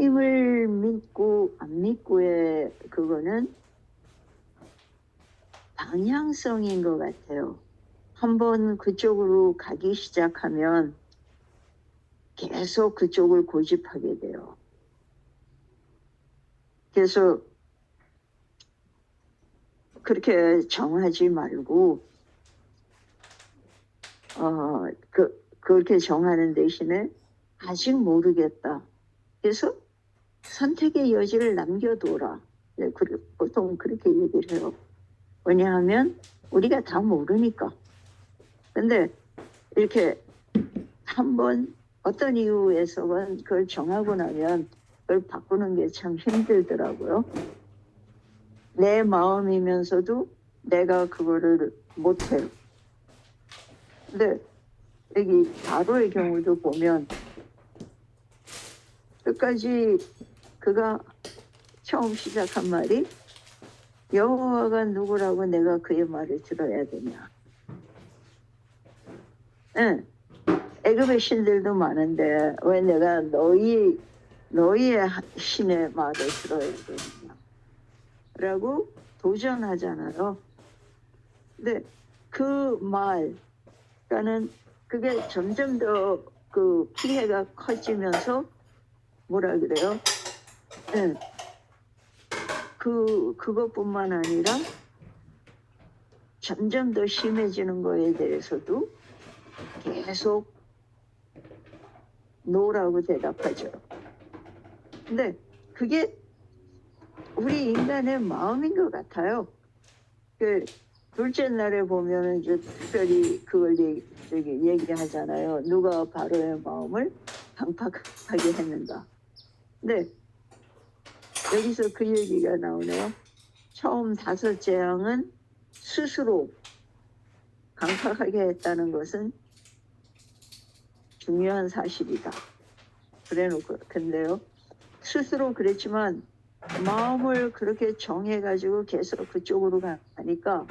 하나님을 믿고 안 믿고의 그거는 방향성인 것 같아요. 한번 그쪽으로 가기 시작하면 계속 그쪽을 고집하게 돼요. 그래서 그렇게 정하지 말고 그렇게 정하는 대신에 아직 모르겠다. 그래서 선택의 여지를 남겨둬라. 보통 그렇게 얘기를 해요. 왜냐하면 우리가 다 모르니까. 근데 이렇게 한번 어떤 이유에서는 그걸 정하고 나면 그걸 바꾸는 게 참 힘들더라고요. 내 마음이면서도 내가 그거를 못해요. 근데 여기 바로의 경우도 보면 끝까지 그가 처음 시작한 말이 여호와가 누구라고 내가 그의 말을 들어야 되냐. 응. 애굽의 신들도 많은데 왜 내가 너희의 신의 말을 들어야 되느냐 라고 도전하잖아요. 근데 그 말, 그러니까는 그게 점점 더 그 피해가 커지면서 뭐라 그래요? 네. 그것뿐만 아니라 점점 더 심해지는 거에 대해서도 계속 노라고 대답하죠. 근데 그게 우리 인간의 마음인 것 같아요. 그 둘째 날에 보면은 이제 특별히 그걸 얘기하잖아요. 누가 바로의 마음을 강팍하게 했는가. 근데 여기서 그 얘기가 나오네요. 처음 5 재앙은 스스로 강팍하게 했다는 것은 중요한 사실이다. 그래놓고 근데요. 스스로 그랬지만 마음을 그렇게 정해가지고 계속 그쪽으로 가니까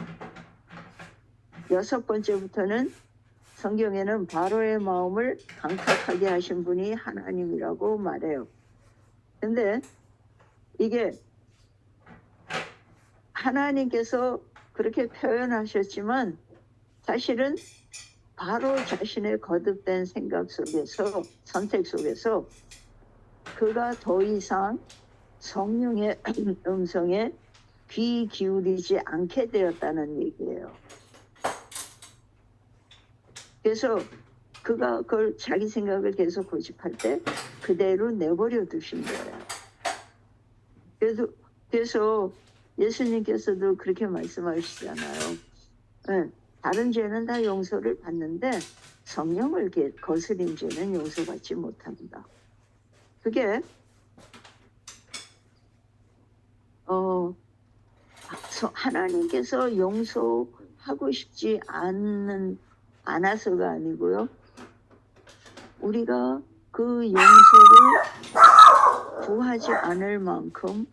6번째부터는 성경에는 바로의 마음을 강팍하게 하신 분이 하나님이라고 말해요. 근데 이게 하나님께서 그렇게 표현하셨지만 사실은 바로 자신의 거듭된 생각 속에서 선택 속에서 그가 더 이상 성령의 음성에 귀 기울이지 않게 되었다는 얘기예요. 그래서 그가 그걸 자기 생각을 계속 고집할 때 그대로 내버려 두신 거예요. 그래서 예수님께서도 그렇게 말씀하시잖아요. 네, 다른 죄는 다 용서를 받는데 성령을 거스린 죄는 용서받지 못한다. 그게 하나님께서 용서하고 싶지 않아서가 아니고요. 우리가 그 용서를 구하지 않을 만큼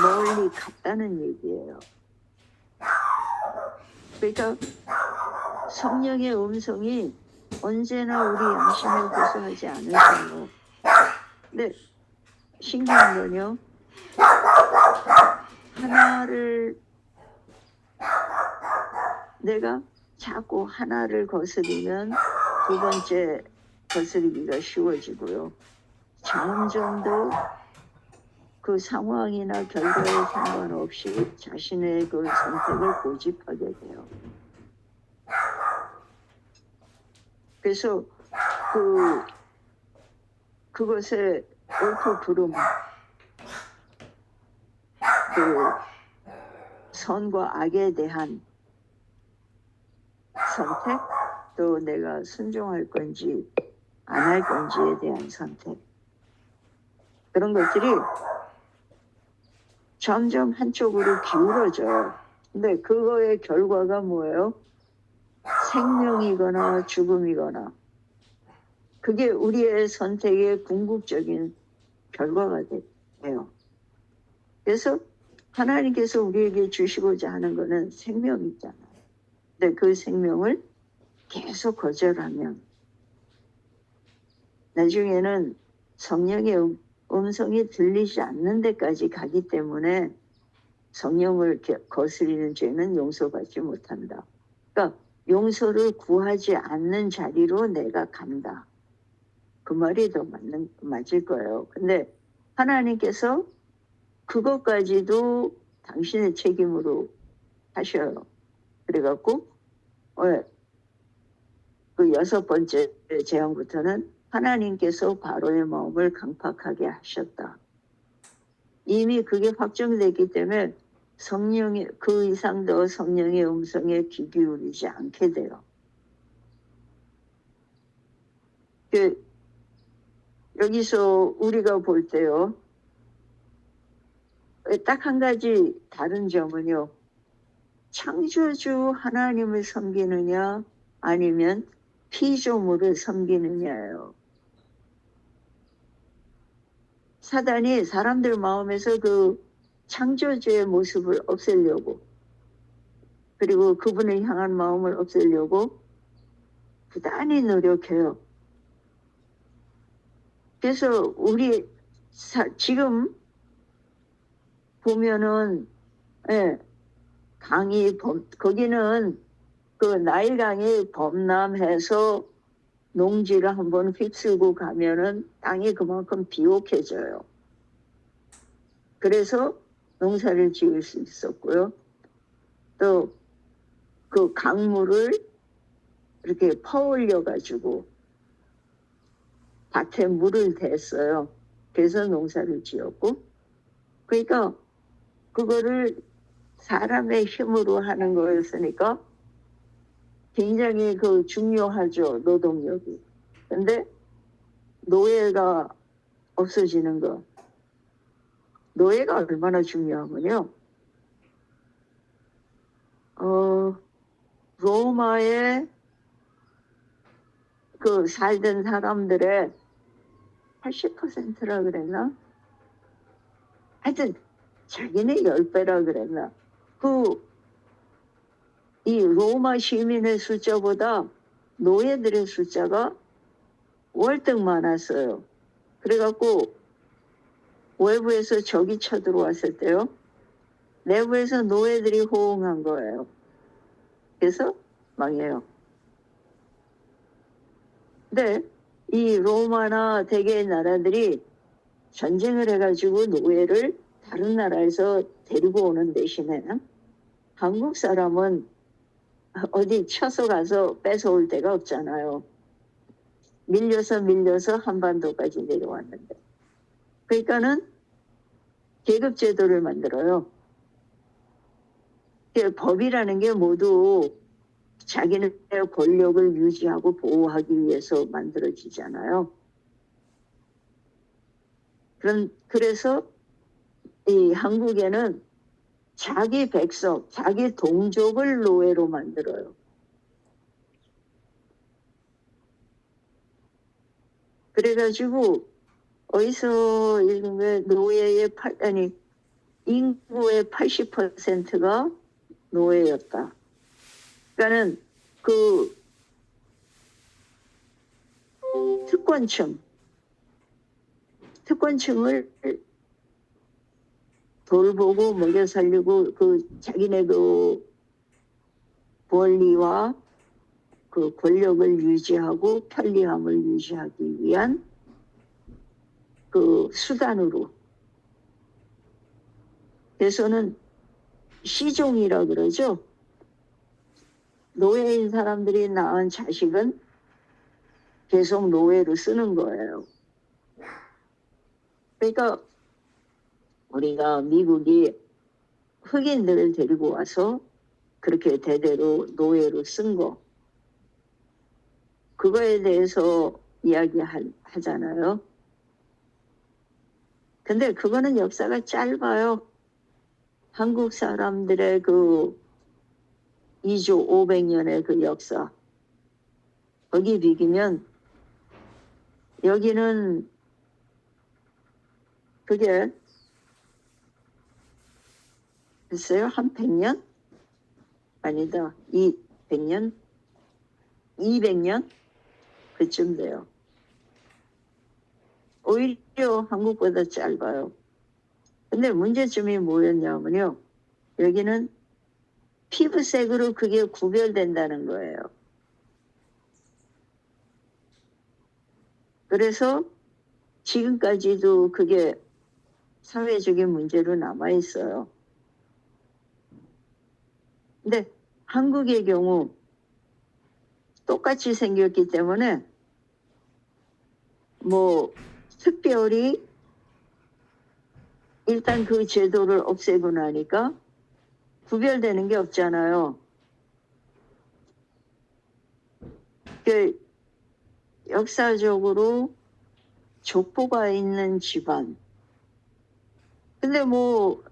멀리 갔다는 얘기예요. 그러니까 성령의 음성이 언제나 우리 양심에 고소하지 않으세요. 근데 신기한 건요. 내가 자꾸 하나를 거스르면 2번째 거스르기가 쉬워지고요. 점점 더 그 상황이나 결과에 상관없이 자신의 그 선택을 고집하게 돼요. 그래서 그것의 옳고 그름, 선과 악에 대한 선택, 또 내가 순종할 건지 안 할 건지에 대한 선택, 그런 것들이 점점 한쪽으로 기울어져요. 근데 그거의 결과가 뭐예요? 생명이거나 죽음이거나. 그게 우리의 선택의 궁극적인 결과가 돼요. 그래서 하나님께서 우리에게 주시고자 하는 것은 생명이잖아요. 근데 그 생명을 계속 거절하면 나중에는 성령의 음성이 들리지 않는 데까지 가기 때문에 성령을 거스리는 죄는 용서받지 못한다. 그러니까 용서를 구하지 않는 자리로 내가 간다. 그 말이 더 맞을 거예요. 근데 하나님께서 그것까지도 당신의 책임으로 하셔요. 그래갖고 그 6번째 재앙부터는 하나님께서 바로의 마음을 강팍하게 하셨다. 이미 그게 확정됐기 때문에 성령의 그 이상 더 성령의 음성에 귀 기울이지 않게 돼요. 여기서 우리가 볼 때요. 딱 한 가지 다른 점은요. 창조주 하나님을 섬기느냐 아니면 피조물을 섬기느냐예요. 사단이 사람들 마음에서 그 창조주의 모습을 없애려고 그리고 그분을 향한 마음을 없애려고 부단히 노력해요. 그래서 우리 지금 보면은 강이 거기는 그 나일강이 범람해서 농지를 한번 휩쓸고 가면은 땅이 그만큼 비옥해져요. 그래서 농사를 지을 수 있었고요. 또 그 강물을 이렇게 퍼올려 가지고 밭에 물을 댔어요. 그래서 농사를 지었고, 그러니까 그거를 사람의 힘으로 하는 거였으니까 굉장히 그 중요하죠, 노동력이. 근데 노예가 없어지는 거. 노예가 얼마나 중요하면요. 로마에 그 살던 사람들의 80%라 그랬나? 하여튼 자기네 10배라 그랬나? 이 로마 시민의 숫자보다 노예들의 숫자가 월등 많았어요. 그래갖고 외부에서 적이 쳐들어왔을 때요. 내부에서 노예들이 호응한 거예요. 그래서 망해요. 근데 이 로마나 대개의 나라들이 전쟁을 해가지고 노예를 다른 나라에서 데리고 오는 대신에 한국 사람은 어디 쳐서 가서 뺏어올 데가 없잖아요. 밀려서 한반도까지 내려왔는데. 그러니까는 계급제도를 만들어요. 법이라는 게 모두 자기네 권력을 유지하고 보호하기 위해서 만들어지잖아요. 그래서 이 한국에는 자기 백성, 자기 동족을 노예로 만들어요. 그래가지고 어디서 읽은 게 노예의 인구의 80%가 노예였다. 그러니까는 그 특권층을 돌보고 먹여 살리고 그 자기네 그 권리와 그 권력을 유지하고 편리함을 유지하기 위한 그 수단으로. 그래서는 시종이라 그러죠. 노예인 사람들이 낳은 자식은 계속 노예로 쓰는 거예요. 그러니까 우리가 미국이 흑인들을 데리고 와서 그렇게 대대로 노예로 쓴 거, 그거에 대해서 이야기하잖아요. 근데 그거는 역사가 짧아요. 한국 사람들의 그 2조 500년의 그 역사, 거기 비기면 여기는 그게 글쎄요, 한 100년? 아니다, 100년? 200년? 그쯤 돼요. 오히려 한국보다 짧아요. 근데 문제점이 뭐였냐면요. 여기는 피부색으로 그게 구별된다는 거예요. 그래서 지금까지도 그게 사회적인 문제로 남아있어요. 근데 한국의 경우 똑같이 생겼기 때문에 뭐 특별히 일단 그 제도를 없애고 나니까 구별되는 게 없잖아요. 그 역사적으로 족보가 있는 집안. 근데 뭐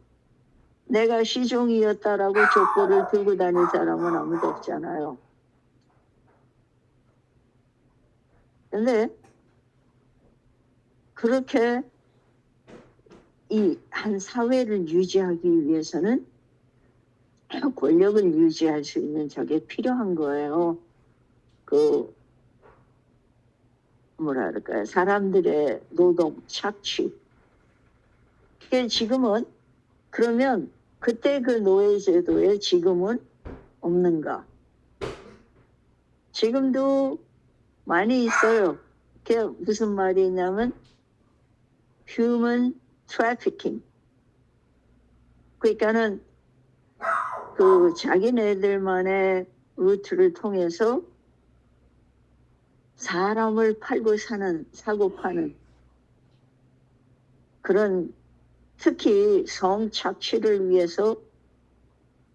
내가 시종이었다라고 족보를 들고 다닐 사람은 아무도 없잖아요. 근데 그렇게 이 한 사회를 유지하기 위해서는 권력을 유지할 수 있는 저게 필요한 거예요. 그 뭐라 그럴까요? 사람들의 노동, 착취. 그게 지금은 그러면 그때 그 노예제도에 지금은 없는가? 지금도 많이 있어요. 그게 무슨 말이 있냐면 human trafficking. 그러니까는 그 자기네들만의 루트를 통해서 사람을 팔고 사고 파는 그런 특히 성착취를 위해서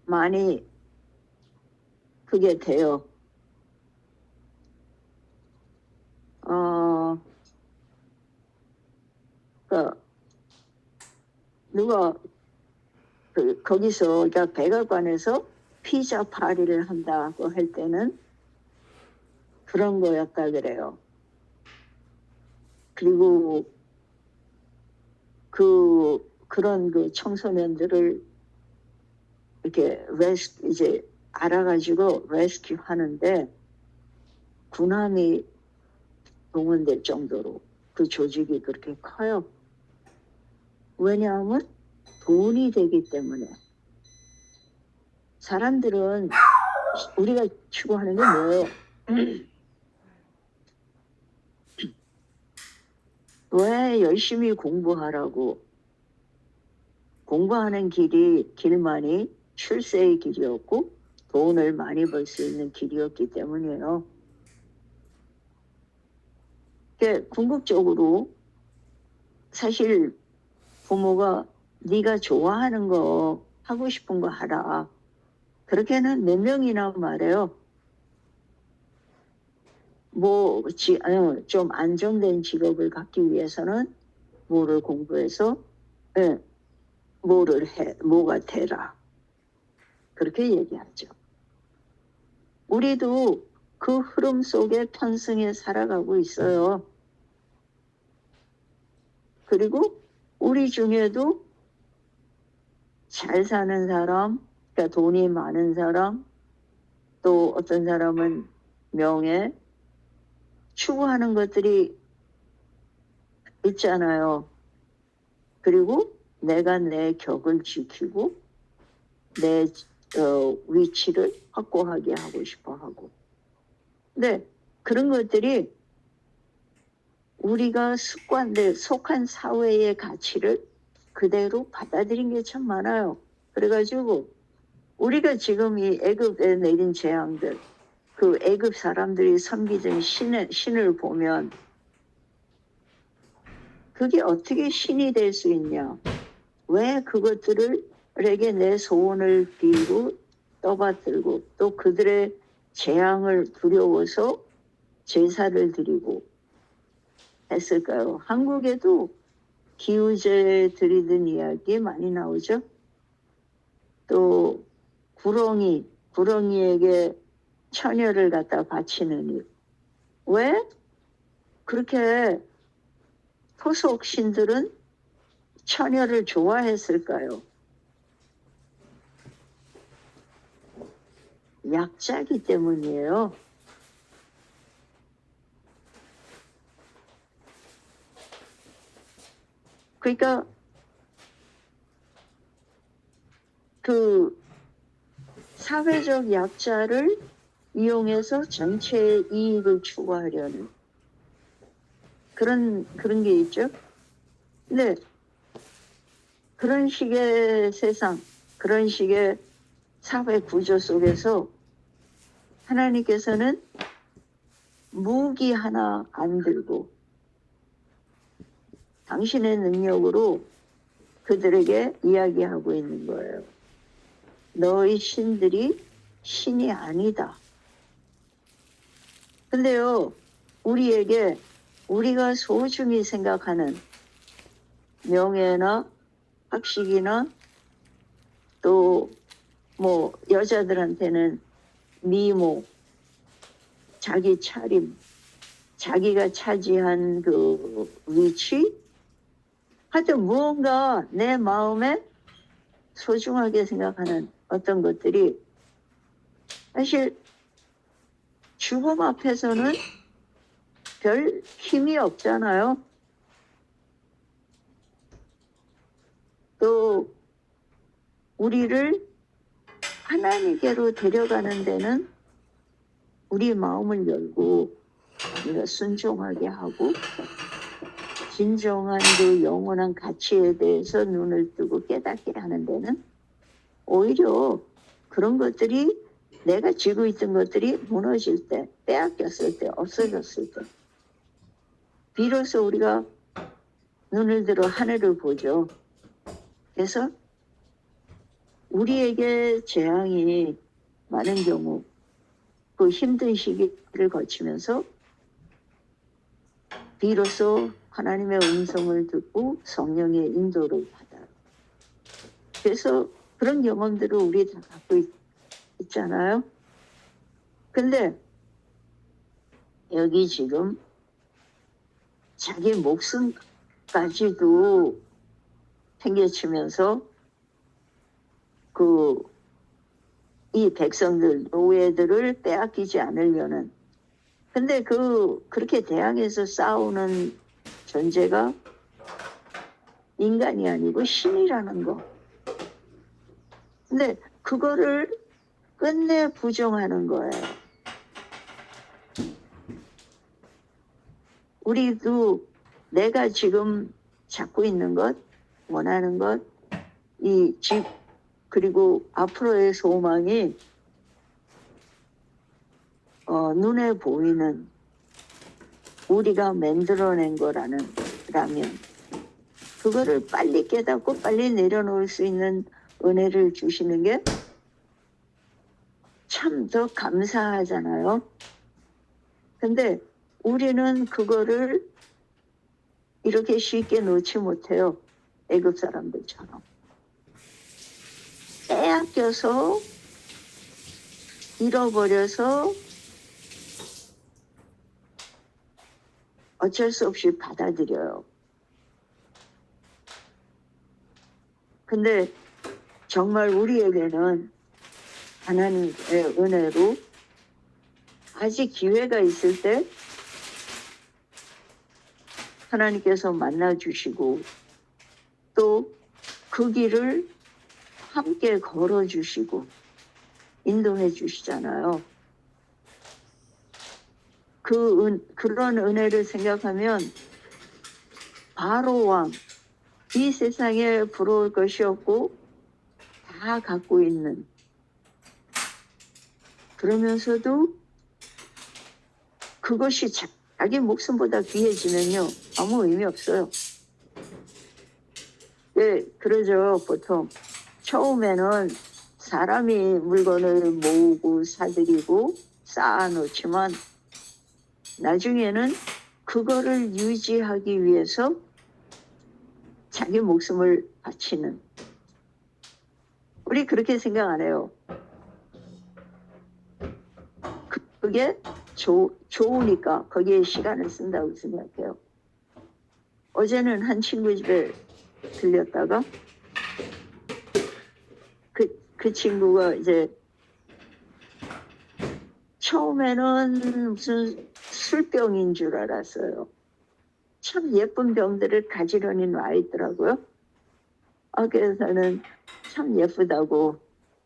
많이 그게 돼요. 누가 거기서 그러니까 백악관에서 피자 파리를 한다고 할 때는 그런 거였다 그래요. 그리고 그런 그 청소년들을 이렇게 이제 알아가지고 레스큐 하는데 군함이 동원될 정도로 그 조직이 그렇게 커요. 왜냐하면 돈이 되기 때문에. 사람들은 우리가 추구하는 게 뭐예요? 왜 열심히 공부하라고? 공부하는 길만이 출세의 길이었고 돈을 많이 벌 수 있는 길이었기 때문이에요. 궁극적으로 사실 부모가 네가 좋아하는 거 하고 싶은 거 하라. 그렇게는 몇 명이나 말해요. 좀 안정된 직업을 갖기 위해서는 뭐를 공부해서 뭐가 되라. 그렇게 얘기하죠. 우리도 그 흐름 속에 편승해 살아가고 있어요. 그리고 우리 중에도 잘 사는 사람, 그러니까 돈이 많은 사람, 또 어떤 사람은 명예, 추구하는 것들이 있잖아요. 그리고 내가 내 격을 지키고 내 위치를 확고하게 하고 싶어 하고. 근데 그런 것들이 우리가 속한 사회의 가치를 그대로 받아들인 게 참 많아요. 그래가지고 우리가 지금 이 애굽에 내린 재앙들, 그 애굽 사람들이 섬기던 신을 보면 그게 어떻게 신이 될 수 있냐? 왜 그것들에게 내 소원을 빌고 떠받들고 또 그들의 재앙을 두려워서 제사를 드리고 했을까요? 한국에도 기우제 드리던 이야기 많이 나오죠. 또 구렁이에게 처녀를 갖다 바치는 일. 왜 그렇게 토속 신들은 처녀를 좋아했을까요? 약자기 때문이에요. 그러니까 그 사회적 약자를 이용해서 전체의 이익을 추구하려는 그런 게 있죠. 근데 그런 식의 세상, 그런 식의 사회 구조 속에서 하나님께서는 무기 하나 안 들고 당신의 능력으로 그들에게 이야기하고 있는 거예요. 너희 신들이 신이 아니다. 근데요, 우리에게 우리가 소중히 생각하는 명예나 학식이나 또 뭐 여자들한테는 미모, 자기 차림, 자기가 차지한 그 위치, 하여튼 무언가 내 마음에 소중하게 생각하는 어떤 것들이 사실 죽음 앞에서는 별 힘이 없잖아요. 또 우리를 하나님께로 데려가는 데는 우리 마음을 열고 우리가 순종하게 하고 진정한 그 영원한 가치에 대해서 눈을 뜨고 깨닫게 하는 데는 오히려 그런 것들이 내가 쥐고 있던 것들이 무너질 때, 빼앗겼을 때, 없어졌을 때 비로소 우리가 눈을 들어 하늘을 보죠. 그래서 우리에게 재앙이 많은 경우 그 힘든 시기를 거치면서 비로소 하나님의 음성을 듣고 성령의 인도를 받아요. 그래서 그런 경험들을 우리 다 갖고 있잖아요. 근데 여기 지금 자기 목숨까지도 챙겨치면서 이 백성들, 노예들을 빼앗기지 않으려는. 근데 그렇게 대항해서 싸우는 존재가 인간이 아니고 신이라는 거. 근데 그거를 끝내 부정하는 거예요. 우리도 내가 지금 잡고 있는 것, 원하는 것, 이 집, 그리고 앞으로의 소망이 눈에 보이는 우리가 만들어낸 거라면 그거를 빨리 깨닫고 빨리 내려놓을 수 있는 은혜를 주시는 게 참 더 감사하잖아요. 근데 우리는 그거를 이렇게 쉽게 놓지 못해요. 애굽 사람들처럼. 빼앗겨서 잃어버려서 어쩔 수 없이 받아들여요. 근데 정말 우리에게는 하나님의 은혜로 아직 기회가 있을 때 하나님께서 만나주시고 또 그 길을 함께 걸어주시고 인도해 주시잖아요. 그런 은혜를 생각하면 바로 왕, 이 세상에 부러울 것이 없고 다 갖고 있는, 그러면서도 그것이 자기 목숨보다 귀해지면요 아무 의미 없어요. 네, 그러죠. 보통 처음에는 사람이 물건을 모으고 사들이고 쌓아놓지만 나중에는 그거를 유지하기 위해서 자기 목숨을 바치는, 우리 그렇게 생각 안 해요. 그게 좋으니까 거기에 시간을 쓴다고 생각해요. 어제는 한 친구 집에 들렸다가 그 친구가 이제 처음에는 무슨 술병인 줄 알았어요. 참 예쁜 병들을 가지런히 놔 있더라고요. 그래서는 참 예쁘다고.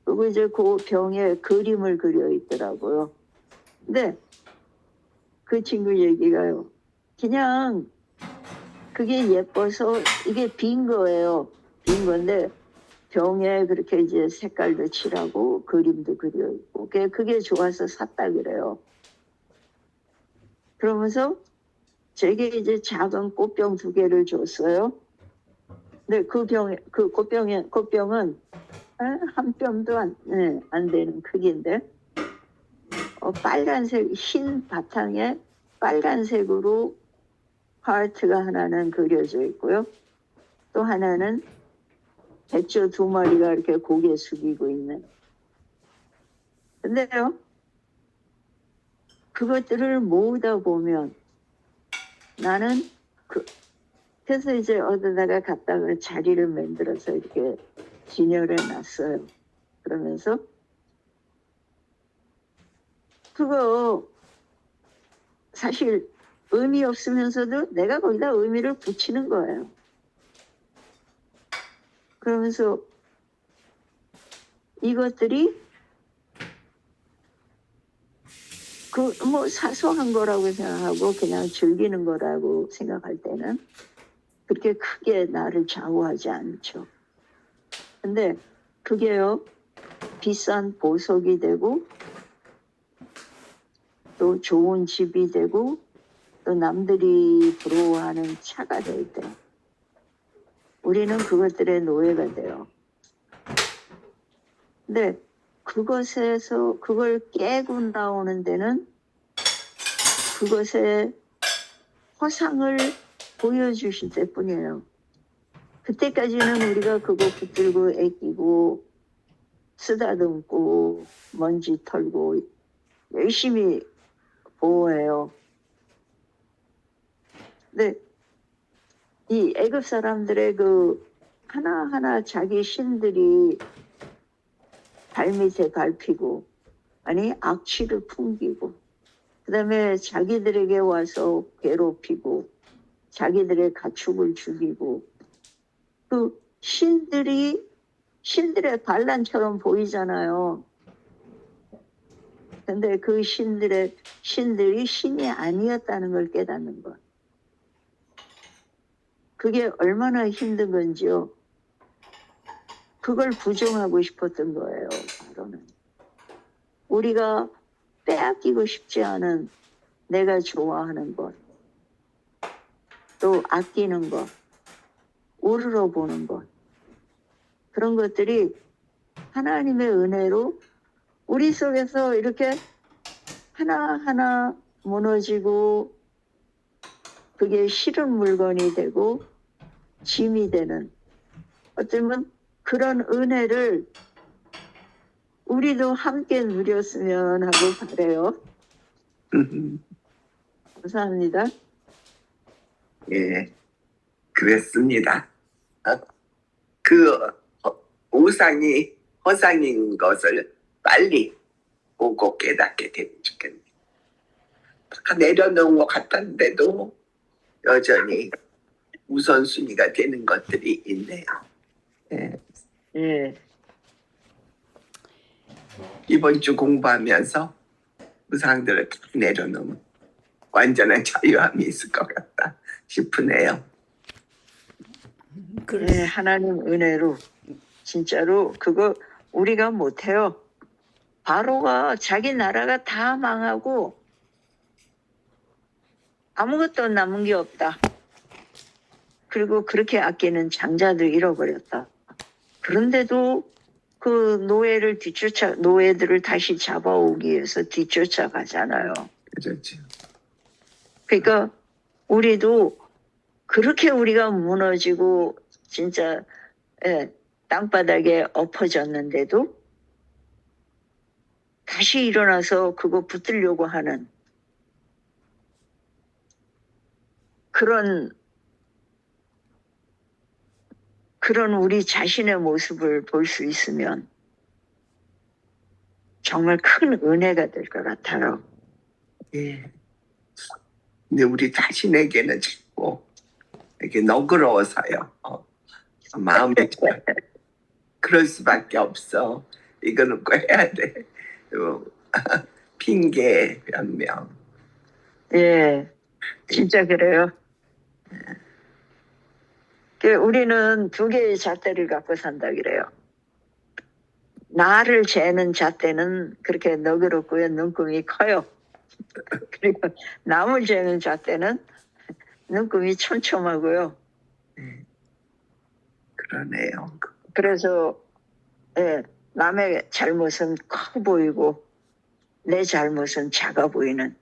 그리고 이제 그 병에 그림을 그려 있더라고요. 근데 그 친구 얘기가요. 그냥 그게 예뻐서 이게 빈 거예요. 빈 건데 병에 그렇게 이제 색깔도 칠하고 그림도 그려 있고 그게 좋아서 샀다 그래요. 그러면서 제게 이제 작은 꽃병 2개를 줬어요. 근데 그 꽃병은 한 뼘도 안 되는 크기인데 빨간색 흰 바탕에 빨간색으로 하트가 하나는 그려져 있고요. 또 하나는 백조 2마리가 이렇게 고개 숙이고 있는. 근데요, 그것들을 모으다 보면 나는 그래서 이제 어디다가 갖다가 자리를 만들어서 이렇게 진열해 놨어요. 그러면서 그거 사실 의미 없으면서도 내가 거기다 의미를 붙이는 거예요. 그러면서 이것들이 뭐 사소한 거라고 생각하고 그냥 즐기는 거라고 생각할 때는 그렇게 크게 나를 좌우하지 않죠. 근데 그게요, 비싼 보석이 되고 또 좋은 집이 되고 또 남들이 부러워하는 차가 될 때 우리는 그것들의 노예가 돼요. 근데 그것에서 그걸 깨고 나오는 데는 그것의 허상을 보여주실 때뿐이에요. 그때까지는 우리가 그거 붙들고 애끼고 쓰다듬고 먼지 털고 열심히 보호해요. 근데 이 애굽 사람들의 그 하나하나 자기 신들이 발밑에 밟히고 악취를 풍기고 그다음에 자기들에게 와서 괴롭히고 자기들의 가축을 죽이고 그 신들의 반란처럼 보이잖아요. 근데 그 신들이 신이 아니었다는 걸 깨닫는 것. 그게 얼마나 힘든 건지요. 그걸 부정하고 싶었던 거예요. 바로는. 우리가 빼앗기고 싶지 않은 내가 좋아하는 것, 또 아끼는 것, 우러러 보는 것, 그런 것들이 하나님의 은혜로 우리 속에서 이렇게 하나하나 무너지고 그게 싫은 물건이 되고 짐이 되는 어쩌면 그런 은혜를 우리도 함께 누렸으면 하고 바래요. 감사합니다. 예, 그랬습니다. 그 우상이 허상인 것을 빨리 보고 깨닫게 되면 좋겠네요. 다 내려놓은 것 같았는데도 여전히 우선순위가 되는 것들이 있네요. 예. 예. 이번 주 공부하면서 우상들을 다 내려놓으면 완전한 자유함이 있을 것 같다 싶으네요. 네, 하나님 은혜로 진짜로 그거 우리가 못해요. 바로가 자기 나라가 다 망하고 아무것도 남은 게 없다. 그리고 그렇게 아끼는 장자도 잃어버렸다. 그런데도 그 노예들을 다시 잡아오기 위해서 뒤쫓아가잖아요. 그렇죠. 그러니까 우리도 그렇게 우리가 무너지고 진짜 땅바닥에 엎어졌는데도 다시 일어나서 그거 붙들려고 하는 그런 우리 자신의 모습을 볼 수 있으면 정말 큰 은혜가 될 것 같아요. 예. 근데 우리 자신에게는 자꾸 이렇게 너그러워서요. 마음이 그럴 수밖에 없어. 이거는 꼭 해야 돼. 핑계 변명. 예, 진짜 그래요. 우리는 두 개의 잣대를 갖고 산다 그래요. 나를 재는 잣대는 그렇게 너그럽고요. 눈금이 커요. 그리고 남을 재는 잣대는 눈금이 촘촘하고요. 그러네요. 그래서 예, 남의 잘못은 커 보이고 내 잘못은 작아 보이는.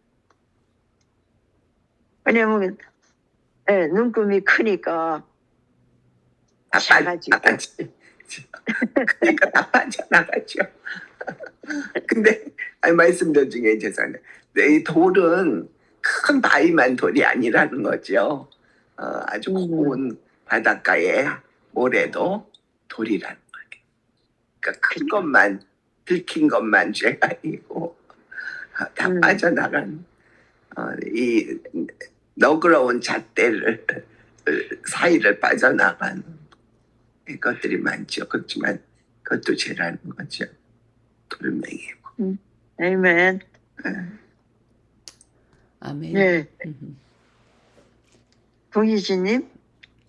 왜냐면 예, 눈금이 크니까 작아지고. 그러니까 다 빠져나가죠. 근데 말씀 중에 죄송합니다. 이 돌은 큰 바위만 돌이 아니라는 거죠. 아주 고운 바닷가의 모래도 돌이라는 거예요. 그러니까 큰 것만 들킨 것만 죄가 아니고 다 빠져나간 이 너그러운 잣대를 사이를 빠져나간 것들이 많죠. 그렇지만 그것도 죄라는 거죠. 돌멩이고. 아멘. 아멘. 네. 동희진님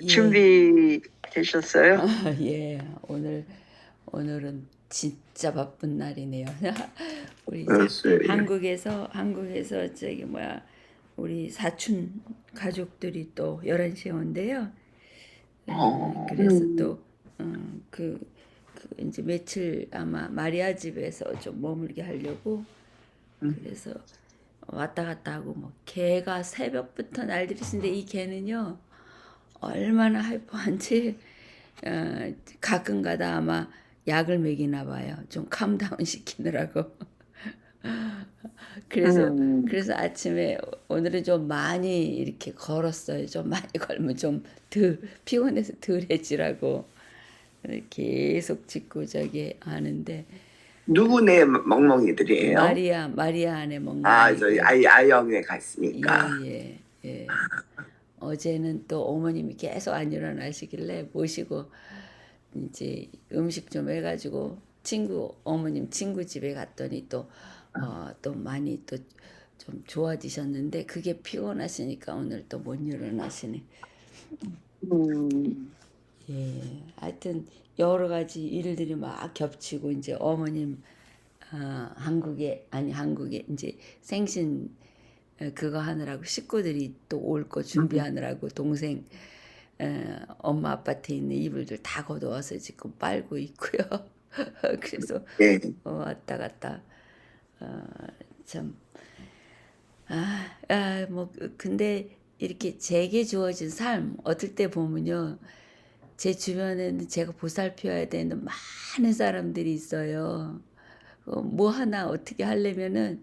준비 되셨어요? 예, 오늘은 진짜 바쁜 날이네요. 우리 한국에서 저기 뭐야 우리 사촌 가족들이 또 11시에 온대요. 그래서 또 그 이제 며칠 아마 마리아 집에서 좀 머물게 하려고 그래서 왔다 갔다 하고 뭐 개가 새벽부터 날들이신데 이 개는요 얼마나 하이퍼한지 가끔가다 아마 약을 먹이나 봐요. 좀 캄다운 시키느라고. 그래서 아침에 오늘은 좀 많이 이렇게 걸었어요. 좀 많이 걸면 좀 덜 피곤해서 덜해지라고 계속 짚고 저기 하는데. 누구네 멍멍이들이에요? 마리아 안에 멍멍이. 저희 아영에 갔으니까. 예. 어제는 또 어머님이 계속 안 일어나시길래 모시고 이제 음식 좀 해가지고 어머님 친구 집에 갔더니 또 많이 또 좀 좋아지셨는데 그게 피곤하시니까 오늘 또 못 일어나시네. 예, 하여튼 여러 가지 일들이 막 겹치고 이제 어머님 한국에 이제 생신 그거 하느라고 식구들이 또 올 거 준비하느라고 동생 엄마 아파트에 있는 이불들 다 걷어와서 지금 빨고 있고요. 그래서 왔다 갔다 참 뭐 근데 이렇게 제게 주어진 삶 어떨 때 보면요 제 주변에는 제가 보살펴야 되는 많은 사람들이 있어요. 뭐 하나 어떻게 하려면은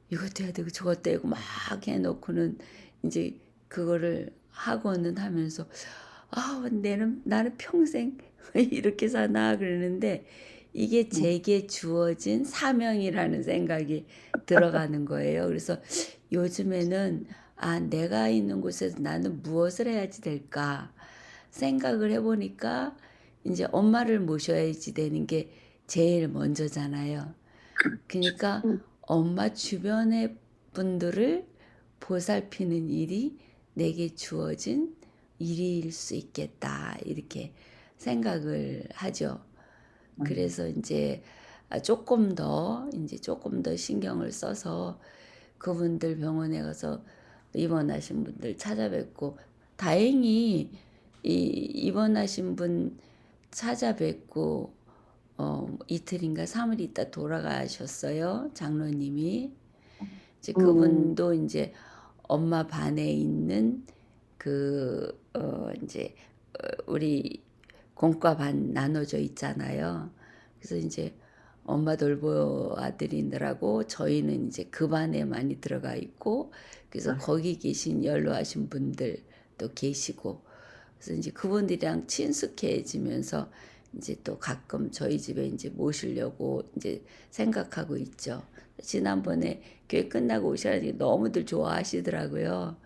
이것도 해야 되고 저것도 해고 막 해놓고는 이제 그거를 하고는 하면서 나는 평생 이렇게 사나 그러는데 이게 제게 주어진 사명이라는 생각이 들어가는 거예요. 그래서 요즘에는 내가 있는 곳에서 나는 무엇을 해야지 될까 생각을 해보니까 이제 엄마를 모셔야지 되는 게 제일 먼저잖아요. 그러니까 엄마 주변의 분들을 보살피는 일이 내게 주어진 일일 수 있겠다 이렇게 생각을 하죠. 그래서 이제 조금 더 신경을 써서 그분들 병원에 가서 입원하신 분들 찾아뵙고 다행히 입원하신 분 찾아뵙고 이틀인가 3일 있다 돌아가셨어요. 장로님이. 이제 그분도 이제 엄마 반에 있는 이제 우리 공과 반 나눠져 있잖아요. 그래서 이제 엄마 돌보아드리느라고 저희는 이제 그 반에 많이 들어가 있고 그래서 거기 계신 연로하신 분들도 계시고 그래서 이제 그분들이랑 친숙해지면서 이제 또 가끔 저희 집에 이제 모시려고 이제 생각하고 있죠. 지난번에 교회 끝나고 오시라니 너무들 좋아하시더라고요.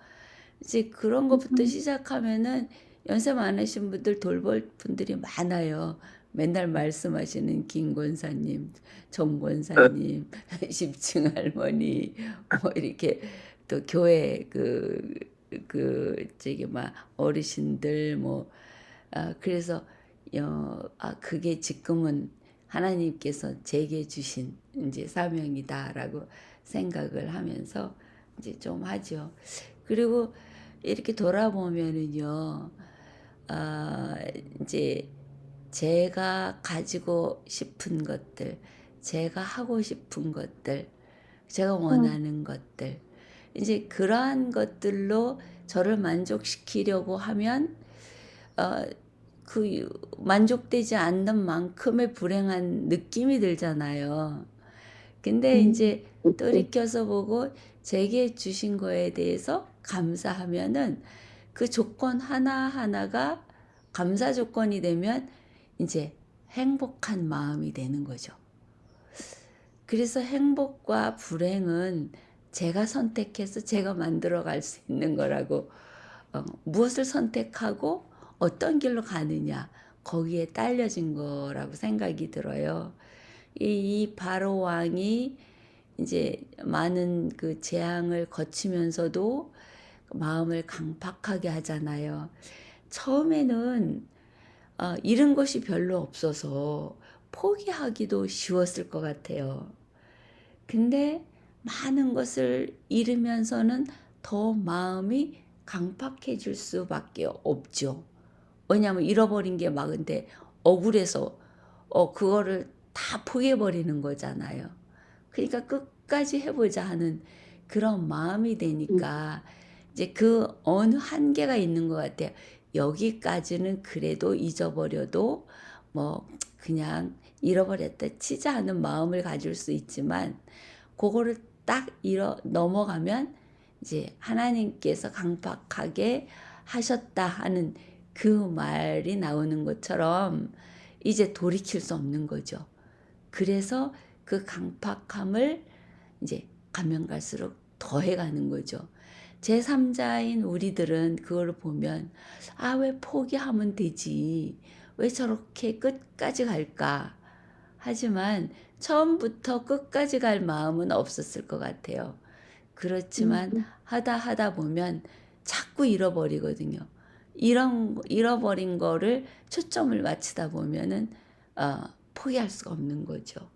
이제 그런 것부터 시작하면은 연세 많으신 분들 돌볼 분들이 많아요. 맨날 말씀하시는 김 권사님, 정 권사님, 십층 할머니, 뭐 이렇게 또 교회 저기 막 어르신들 뭐 그래서 그게 지금은 하나님께서 제게 주신 이제 사명이다라고 생각을 하면서 이제 좀 하죠. 그리고 이렇게 돌아보면은요, 아, 이제 제가 가지고 싶은 것들, 제가 하고 싶은 것들, 제가 원하는 것들, 이제 그러한 것들로 저를 만족시키려고 하면 그 만족되지 않는 만큼의 불행한 느낌이 들잖아요. 근데 이제 돌이켜서 보고 제게 주신 거에 대해서 감사하면은 그 조건 하나하나가 감사 조건이 되면 이제 행복한 마음이 되는 거죠. 그래서 행복과 불행은 제가 선택해서 제가 만들어 갈 수 있는 거라고, 무엇을 선택하고 어떤 길로 가느냐, 거기에 딸려진 거라고 생각이 들어요. 이 바로 왕이 이제 많은 그 재앙을 거치면서도 마음을 강팍하게 하잖아요. 처음에는 잃은 것이 별로 없어서 포기하기도 쉬웠을 것 같아요. 근데 많은 것을 잃으면서는 더 마음이 강팍해질 수밖에 없죠. 왜냐하면 잃어버린 게 많은데 억울해서 그거를 다 포기해버리는 거잖아요. 그러니까 끝까지 해보자 하는 그런 마음이 되니까 이제 그 어느 한계가 있는 것 같아요. 여기까지는 그래도 잊어버려도 뭐 그냥 잃어버렸다 치자 하는 마음을 가질 수 있지만 그거를 딱 넘어가면 이제 하나님께서 강팍하게 하셨다 하는 그 말이 나오는 것처럼 이제 돌이킬 수 없는 거죠. 그래서 그 강팍함을 이제 가면 갈수록 더해가는 거죠. 제3자인 우리들은 그걸 보면 왜 포기하면 되지? 왜 저렇게 끝까지 갈까? 하지만 처음부터 끝까지 갈 마음은 없었을 것 같아요. 그렇지만 하다 보면 자꾸 잃어버리거든요. 잃어버린 거를 초점을 맞추다 보면은 포기할 수가 없는 거죠.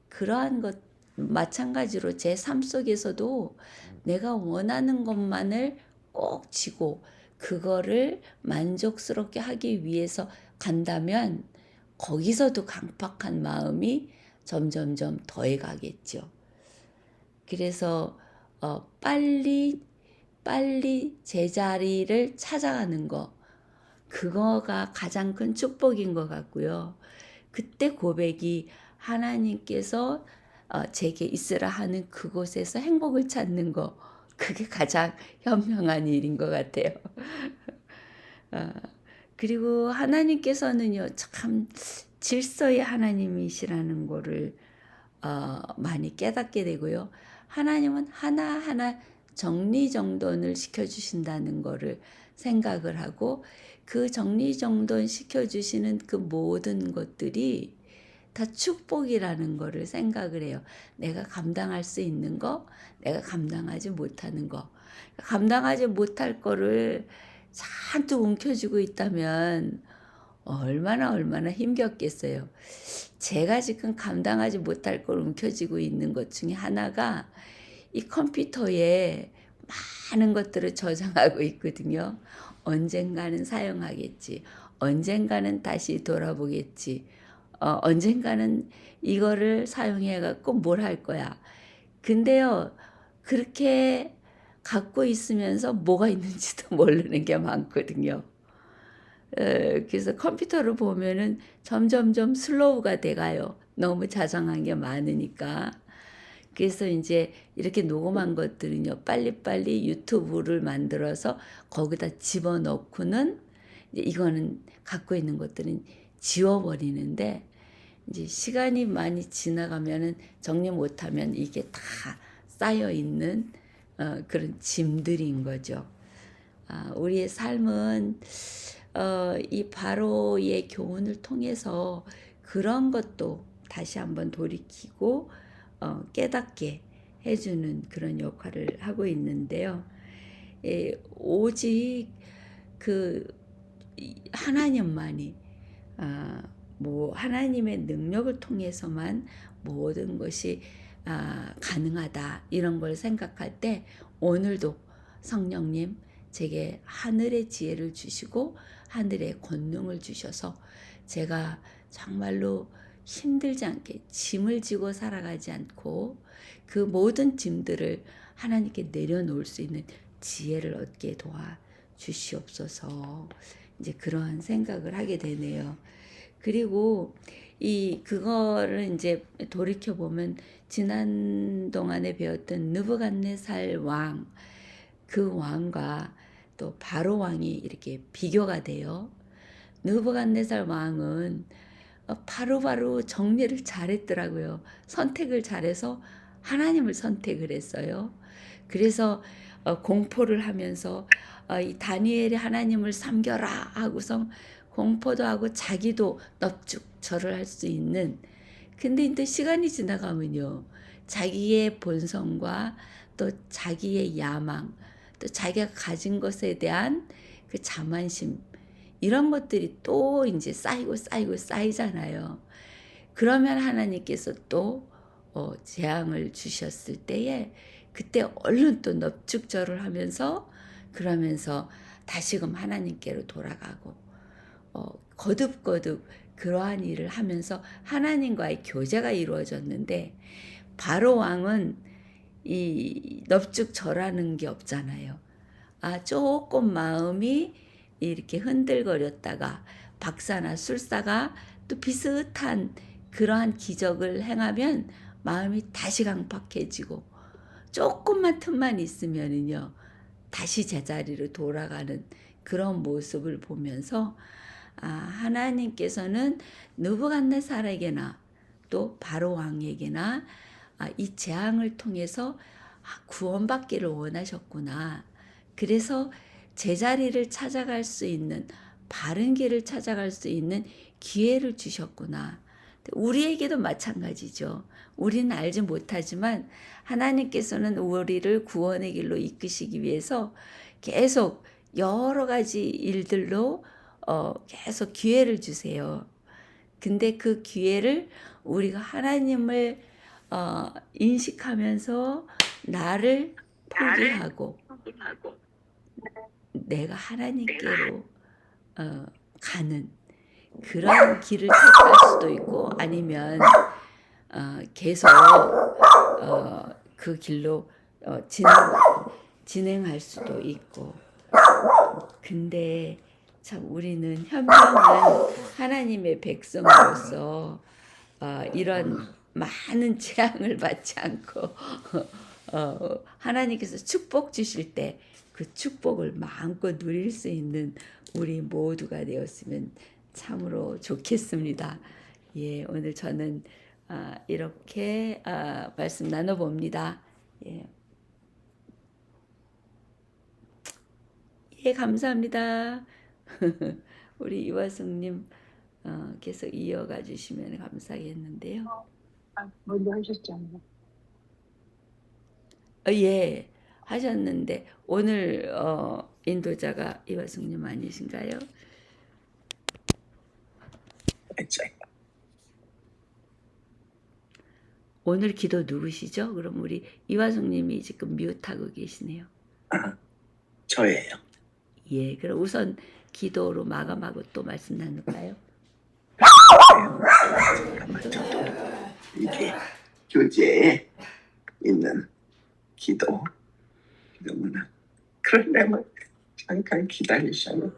그러한 것 마찬가지로 제 삶 속에서도 내가 원하는 것만을 꼭 쥐고 그거를 만족스럽게 하기 위해서 간다면 거기서도 강팍한 마음이 점점점 더해가겠죠. 그래서 빨리 제자리를 찾아가는 거, 그거가 가장 큰 축복인 것 같고요. 그때 고백이 하나님께서 제게 있으라 하는 그곳에서 행복을 찾는 거, 그게 가장 현명한 일인 것 같아요. 그리고 하나님께서는요, 참 질서의 하나님이시라는 거를 많이 깨닫게 되고요. 하나님은 하나하나 정리정돈을 시켜주신다는 거를 생각을 하고 그 정리정돈 시켜주시는 그 모든 것들이 다 축복이라는 거를 생각을 해요. 내가 감당할 수 있는 거, 내가 감당하지 못하는 거. 감당하지 못할 거를 잔뜩 움켜쥐고 있다면 얼마나 힘겹겠어요. 제가 지금 감당하지 못할 걸 움켜쥐고 있는 것 중에 하나가 이 컴퓨터에 많은 것들을 저장하고 있거든요. 언젠가는 사용하겠지. 언젠가는 다시 돌아보겠지. 언젠가는 이거를 사용해갖고 뭘 할 거야. 근데요, 그렇게 갖고 있으면서 뭐가 있는지도 모르는 게 많거든요. 그래서 컴퓨터를 보면은 점점점 슬로우가 돼가요. 너무 자장한 게 많으니까. 그래서 이제 이렇게 녹음한 것들은요, 빨리빨리 유튜브를 만들어서 거기다 집어넣고는 이거는 갖고 있는 것들은 지워버리는데 이제 시간이 많이 지나가면은 정리 못하면 이게 다 쌓여 있는 그런 짐들인 거죠. 우리의 삶은 이 바로의 교훈을 통해서 그런 것도 다시 한번 돌이키고 깨닫게 해주는 그런 역할을 하고 있는데요. 오직 그 하나님만이 뭐 하나님의 능력을 통해서만 모든 것이 가능하다 이런 걸 생각할 때 오늘도 성령님 제게 하늘의 지혜를 주시고 하늘의 권능을 주셔서 제가 정말로 힘들지 않게 짐을 지고 살아가지 않고 그 모든 짐들을 하나님께 내려놓을 수 있는 지혜를 얻게 도와 주시옵소서. 이제 그러한 생각을 하게 되네요. 그리고 그거를 이제 돌이켜 보면 지난 동안에 배웠던 느부갓네살 왕, 그 왕과 또 바로 왕이 이렇게 비교가 돼요. 느부갓네살 왕은 바로바로 정리를 잘했더라고요. 선택을 잘해서 하나님을 선택을 했어요. 그래서 공포를 하면서 이 다니엘이 하나님을 섬겨라 하고서 공포도 하고 자기도 넙죽 절을 할 수 있는, 근데 이제 시간이 지나가면요 자기의 본성과 또 자기의 야망 또 자기가 가진 것에 대한 그 자만심 이런 것들이 또 이제 쌓이고 쌓이잖아요. 그러면 하나님께서 또 재앙을 주셨을 때에 그때 얼른 또 넙죽절을 하면서 그러면서 다시금 하나님께로 돌아가고 거듭거듭 그러한 일을 하면서 하나님과의 교제가 이루어졌는데 바로 왕은 이 넙죽절하는 게 없잖아요. 조금 마음이 이렇게 흔들거렸다가 박사나 술사가 또 비슷한 그러한 기적을 행하면 마음이 다시 강팍해지고 조금만 틈만 있으면은요 다시 제자리로 돌아가는 그런 모습을 보면서 하나님께서는 느부갓네살에게나 또 바로 왕에게나 이 재앙을 통해서 구원받기를 원하셨구나. 그래서 제자리를 찾아갈 수 있는 바른 길을 찾아갈 수 있는 기회를 주셨구나. 우리에게도 마찬가지죠. 우리는 알지 못하지만 하나님께서는 우리를 구원의 길로 이끄시기 위해서 계속 여러 가지 일들로 계속 기회를 주세요. 근데 그 기회를 우리가 하나님을 인식하면서 나를 포기하고 내가 하나님께로 가는 그런 길을 택할 수도 있고 아니면 계속 그 길로 진행할 수도 있고. 근데 참 우리는 현명한 하나님의 백성으로서 이런 많은 재앙을 받지 않고 하나님께서 축복 주실 때 그 축복을 마음껏 누릴 수 있는 우리 모두가 되었으면 참으로 좋겠습니다. 예, 오늘 저는 이렇게 말씀 나눠봅니다. 예, 감사합니다. 우리 이화숙님 계속 이어가 주시면 감사하겠는데요. 먼저 하셨잖아요. 예, 하셨는데 오늘 인도자가 이화숙님 아니신가요? 맞아요. 오늘 기도 누구시죠? 그럼 우리 이화숙님이 지금 뮤트하고 계시네요. 저예요. 예, 그럼 우선 기도로 마감하고 또 말씀 나눌까요? 잠깐만 저도 이게 교재에 있는 기도문은 그러려면 잠깐 기다리셔요.